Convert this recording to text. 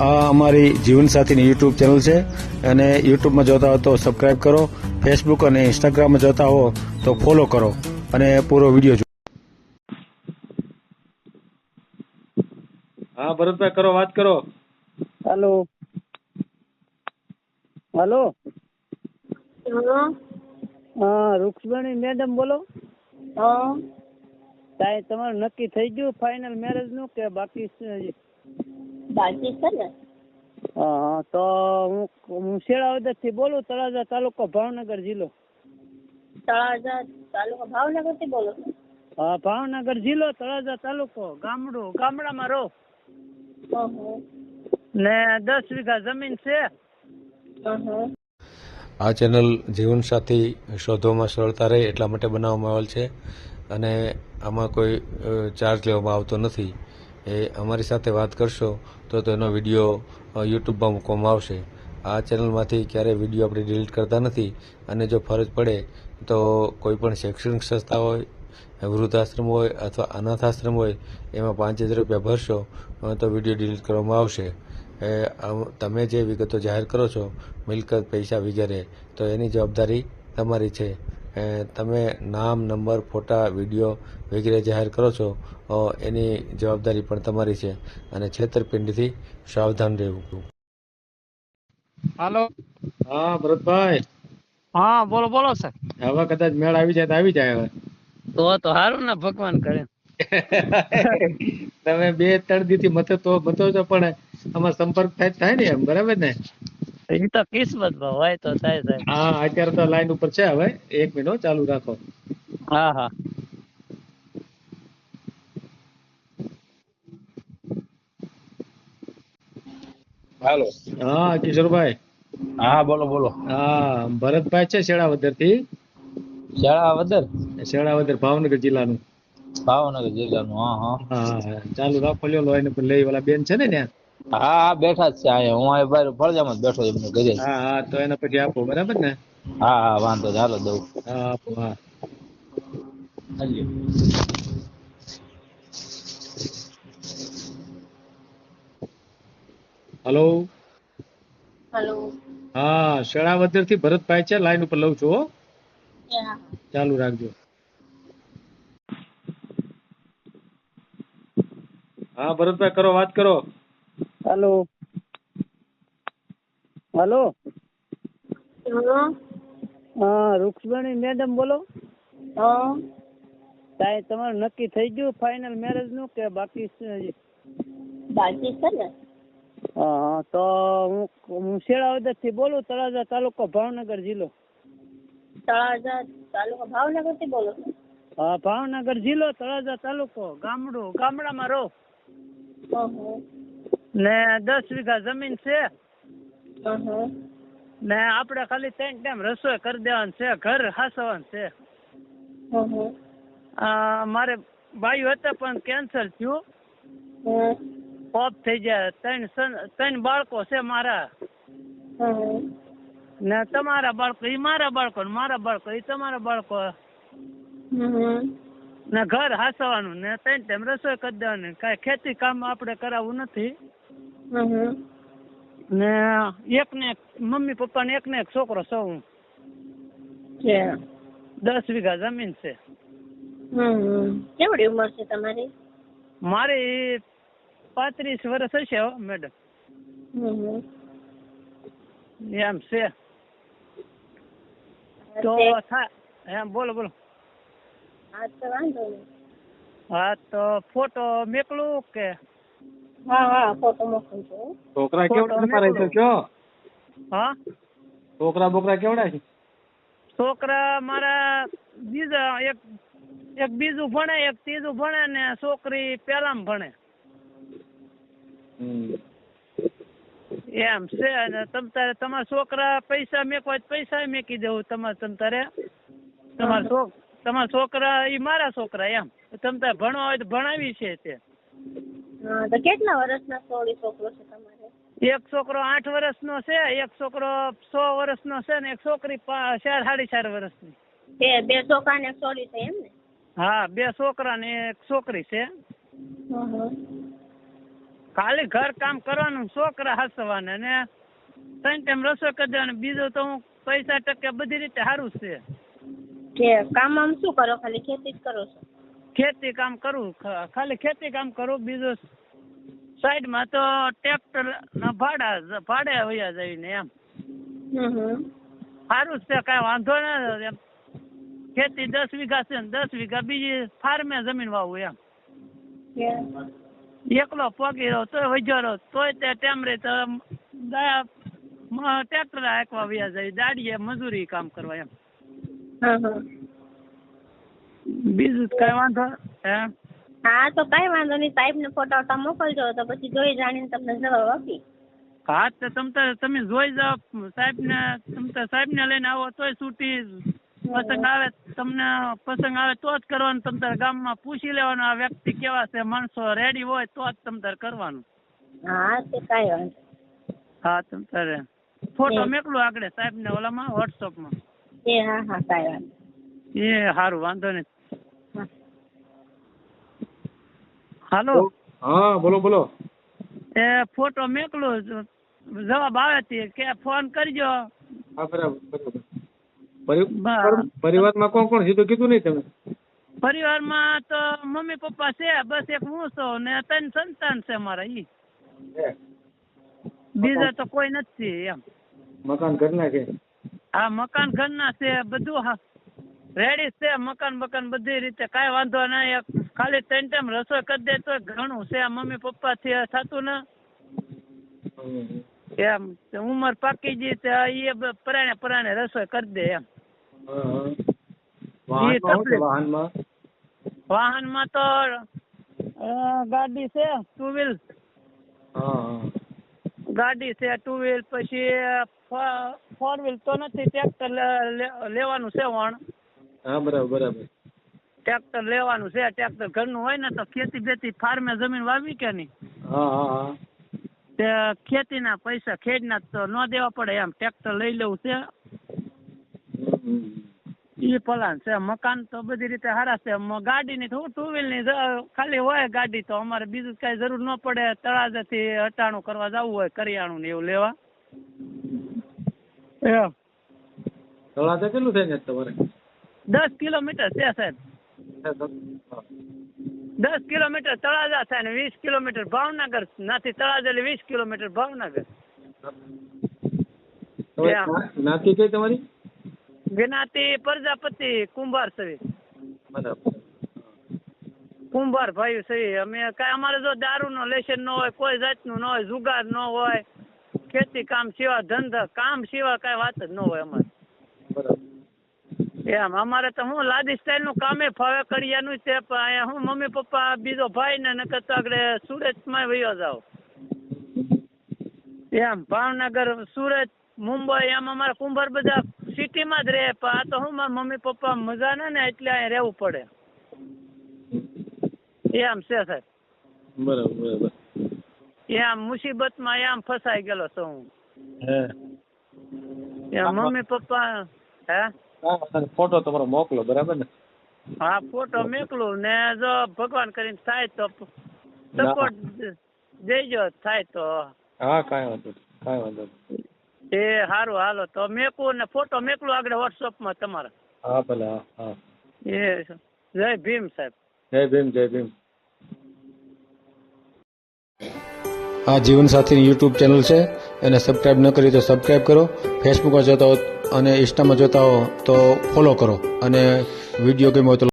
આ અમારી જીવનસાથીની YouTube channel છે અને યુટ્યુબમાં જોતા હો તો સબસ્ક્રાઇબ કરો, ફેસબુક અને ઇન્સ્ટાગ્રામમાં જોતા હો તો ફોલો કરો અને પૂરો વિડીયો જુઓ. હા ભરતભાઈ, કરો, વાત કરો. Hello hello. હા, રૂક્ષબેની મેડમ બોલો. તાય તમારું નક્કી થઈ ગયું ફાઇનલ મેરેજ નું કે બાકી છે હજી? બાકી છે ને. હા, તો હું શેળાવદર થી બોલું, તળાજા તાલુકો, ભાવનગર જિલ્લો. તળાજા તાલુકો ભાવનગર થી બોલો છો? હા, ભાવનગર જિલ્લો, તળાજા તાલુકો, ગામડામાં રહો ને 10 વીઘા જમીન છે. આ ચેનલ જીવનસાથી શોધવામાં સરળતા રહે એટલા માટે બનાવવામાં આવેલ છે અને આમાં કોઈ ચાર્જ લેવામાં આવતો નથી. એ અમારી સાથે વાત કરશો તો તેનો વિડીયો યુટ્યુબમાં મૂકવામાં આવશે. આ ચેનલમાંથી ક્યારેય વિડીયો આપણે ડિલીટ કરતા નથી અને જો ફરજ પડે તો કોઈ પણ શૈક્ષણિક સંસ્થા હોય, વૃદ્ધાશ્રમ હોય અથવા અનાથાશ્રમ હોય એમાં 5000 રૂપિયા ભરશો તો વિડીયો ડિલીટ કરવામાં આવશે. તમે જે વિગતો જાહેર કરો છો, મિલકત, પૈસા વગેરે, તો એની જવાબદારી તમારી છે. તમે નામ, નંબર, ફોટા, વિડીયો વગેરે જાહેર કરો છો એની જવાબદારી પણ તમારી છે અને છેતરપિંડીથી સાવધાન રહેવું. હાલો. હા ભરતભાઈ, હા, બોલો બોલો સર. હવે કદાચ મેળ આવી જાય તો આવી જાય. હવે તો સારું ને, ભગવાન કરે. તમે 2-3 દી મતો છો પણ આમાં સંપર્ક થાય ને, એમ બરાબર ને? એ તો કિસ્મત માં હોય તો થાય સાહેબ. હા, અત્યારે તો લાઈન ઉપર છે. હવે 1 મિનિટ ચાલુ રાખો. હા હા. હાલો. હા કિશોરભાઈ. હા, બોલો બોલો. હા, ભરતભાઈ છે શેળાવદર થી. શેળાવદર ભાવનગર જિલ્લાનું. ભાવનગર જિલ્લાનું. હા હા. હા, ચાલુ રાખો. લ્યો એને લઈ વાળા બેન છે ને ત્યાં. હા, બેઠા જ છે અહીંયા. હું અહીં બહાર ફળજામાં જ બેઠો એમને ઘરે. હા હા, તો એના પછી આપો, બરાબર ને? હા હા, વાંધો નહીં, હાલો દઉં. હા આપો. હા. હલો. હલો. હા, શેળાવદર થી ભરતભાઈ છે, લાઈન ઉપર લઉં છું. હો, હા. ચાલુ રાખજો. હા ભરતભાઈ, કરો, વાત કરો. Hello hello. હા, રૂક્ષબેની મેડમ બોલો. તાય તમારું નક્કી થઈ ગયું ફાઇનલ મેરેજ નું કે બાકી છે હજી? બાકી છે ને. હા, તો હું શેળાવદર થી બોલું, તળાજા તાલુકો, ભાવનગર જિલ્લો. તળાજા તાલુકો ભાવનગર થી બોલો છો? હા, ભાવનગર જિલ્લો, તળાજા તાલુકો, ગામડામાં રહો ને 10 વીઘા જમીન છે ને આપણે ખાલી 3 ટાઈમ રસોઈ કરી દેવાની છે, ઘર હાસવાનું છે. મારે બાયું હતા પણ કેન્સલ થયું, ઓફ થઈ ગયા. 3 બાળકો છે મારા ને તમારા બાળકો એ મારા બાળકો ને મારા બાળકો એ તમારા બાળકો ને ઘર હાસવાનું ને 3 ટાઈમ રસોઈ કરી દેવાની. કાંઈ ખેતી કામ આપણે કરાવવું નથી ને એકને મમ્મી પપ્પા ને એકને એક છોકરો સૌ. 10 વીઘા જમીન છે. કેવડી ઉંમર છે તમારી? મારી 35 વર્ષ હશે મેડમ. એમ છે તો એમ બોલો બોલો. હા, તો વાંધો નહીં. હા, તો ફોટો મેકલું કે? હા, ફોટો મોકલજો. છોકરા કેવડા તમારે તો કયો? હા, છોકરા બોકરા કેવડા છે? છોકરા મારા બીજા એક બીજું ભણે, એક ત્રીજું ભણે ને છોકરી પહેલામાં ભણે. એમ છે. અને તમારા છોકરા પૈસા મેકવા પૈસા મેકી દેવું તમારે. તમારા છોકરા એ મારા છોકરા એમ. તમતારે ભણવા હોય તો ભણાવી છે તે. તો કેટલા વર્ષના છોકરો છે તમારે? એક છોકરો 8 વર્ષનો છે, એક છોકરો 6 વર્ષનો છે ને એક છોકરી 4.5 વર્ષની. બે છોકરા ને એક છોકરી છે એમ ને? હા, 2 છોકરા ને એક છોકરી છે. ખાલી ઘર કામ કરવાનું, છોકરા હાસવાના ને 3 ટાઈમ રસોઈ કરી દેવાની. બીજું તો હું પૈસા ટકે બધી રીતે સારું છે. કે કામ આમ શું કરો? ખાલી ખેતી જ કરો છો? ખેતી કામ કરું, ખાલી ખેતી કામ કરું. બીજું સાઈડમાં તો ટ્રેક્ટર ના ભાડે વયા જાય ને એમ. સારું છે, કઈ વાંધો ના. એમ ખેતી 10 વીઘા છે ને 10 વીઘા બીજી ફાર્મે જમીન વાવું એમ. એકલો પગી રહ્યો તોય વજ્યો રહ્યો તોય તે ટેમરે તો ટ્રેક્ટર હાંકવા વયા જાય, દાડીએ મજૂરી કામ કરવા એમ. બીજું કઈ વાંધો હે? હા તો કઈ વાંધો નહીં, સાહેબ ને ફોટા મોકલજો તો પછી જોઈ જાણીને તમને જવાબ આપી. હા તો તમે જોઈ જાઓ સાહેબ ને લઈને આવો તોય છૂટી. પસંદ આવે તમને પસંદ આવે તો જ કરવાનું. તમતારે ગામમાં પૂછી લેવાનું આ વ્યક્તિ કેવા છે, માણસો રેડી હોય તો જ તમતારે કરવાનું. હા તે કઈ વાંધો. હા તમતારે ફોટો મેકલું આગળ સાહેબ ને ઓલામાં વોટ્સઅપમાં. હા હા કઈ વાંધો. એ સારું, વાંધો નહીં. હાલો. હા બોલો બોલો. એ ફોટો મેકલું, જવાબ આવે છે કે ફોન કરજો. હા બરાબર. પરિવારમાં કોણ કોણ છે તો કીધું નહીં તમે? પરિવારમાં તો મમ્મી પપ્પા છે, બસ એક હું છું ને 3 સંતાન છે મારા. બીજા તો કોઈ નથી એમ. મકાન ઘરના છે? હા મકાન ઘરના છે, બધું રેડી છે. મકાન બધી રીતે કાંઈ વાંધો નહીં. ખાલી 3 ટાઈમ રસોઈ કરી દે તો ઘણું છે. મમ્મી પપ્પા થી થતું ને એમ. ઉંમર પાકી ગઈ તો એ પરાણે રસોઈ કરી દે એમ. વાહનમાં તો ગાડી છે 2 વ્હીલ. ગાડી છે 2 વ્હીલ, પછી 4 વ્હીલ તો નથી. ટ્રેક્ટર લેવાનું છે વણ. હા બરાબર. ટ્રેક્ટર લેવાનું છે. ટ્રેક્ટર ઘરનું હોય ને તો ખેતી બેતી ફાર્મે જમીન વાવી કે નહીં. તે ખેતીના પૈસા ખેડના તો ન દેવા પડે એમ. ટ્રેક્ટર લઈ લેવું છે. એ પ્લાન છે. મકાન તો બધી રીતે સારા છે. ગાડીની તો 2 વ્હીલની ખાલી હોય ગાડી તો અમારે બીજું કઈ જરૂર ન પડે. તળાજાથી હટાણું કરવા જવું હોય કરિયાણું ને એવું લેવા એમ. તળાજા કેટલું થાય ને તમારે? 10 કિલોમીટર છે સાહેબ. 10 કિલોમીટર તળાજા થાય ને 20 કિલોમીટર ભાવનગર. નાથી તળાજા એટલે 20 કિલોમીટર ભાવનગર. નાતી કઈ તમારી? જ્ઞાતિ પ્રજાપતિ કુંભાર સવી. કુંભાર ભાઈ સવી. અમે કઈ અમારે જો દારૂ નો લેશન ન હોય, કોઈ જાતનું ન હોય, જુગાર ન હોય, ખેતી કામ સિવાય ધંધા કામ સિવાય કઈ વાત જ ન હોય અમારે એમ. અમારે તો હું લાદી સ્ટાઇલ નું કામે ફાવે કડિયાનું છે. અહીંયા હું મમ્મી પપ્પા બીજો ભાઈ ને નકર તો આગળ સુરતમાં વયો જાવ એમ. ભાવનગર, સુરત, મુંબઈ એમ અમારા કુંભાર બધા સિટીમાં જ રહે. પણ આ તો હું મારા મમ્મી પપ્પા મજા ને એટલે અહીંયા રહેવું પડે એમ છે સાહેબ. બરાબર. એમ મુસીબતમાં એમ ફસાઈ ગયેલો છું હું. મમ્મી પપ્પા હે ફોટો તમારો મોકલો બરાબર ને? હા ફોટો મેકલું ને જો ભગવાન કરીને થાય તો સપોર્ટ દેજો. થાય તો હા કાંઈ વાંધો. એ સારું હાલો તો મેકું ને ફોટો મેકલું આગળ વોટ્સઅપમાં તમારા. હા ભલે. હા એ જય ભીમ સાહેબ. જય ભીમ. આ જીવનસાથીની યુટ્યુબ ચેનલ છે, એને સબસ્ક્રાઇબ ન કરી તો સબસ્ક્રાઇબ કરો. ફેસબુકમાં જોતા હો અને ઇન્સ્ટામાં જોતા હો તો ફોલો કરો. અને વિડીયો ગમ્યો હોય તો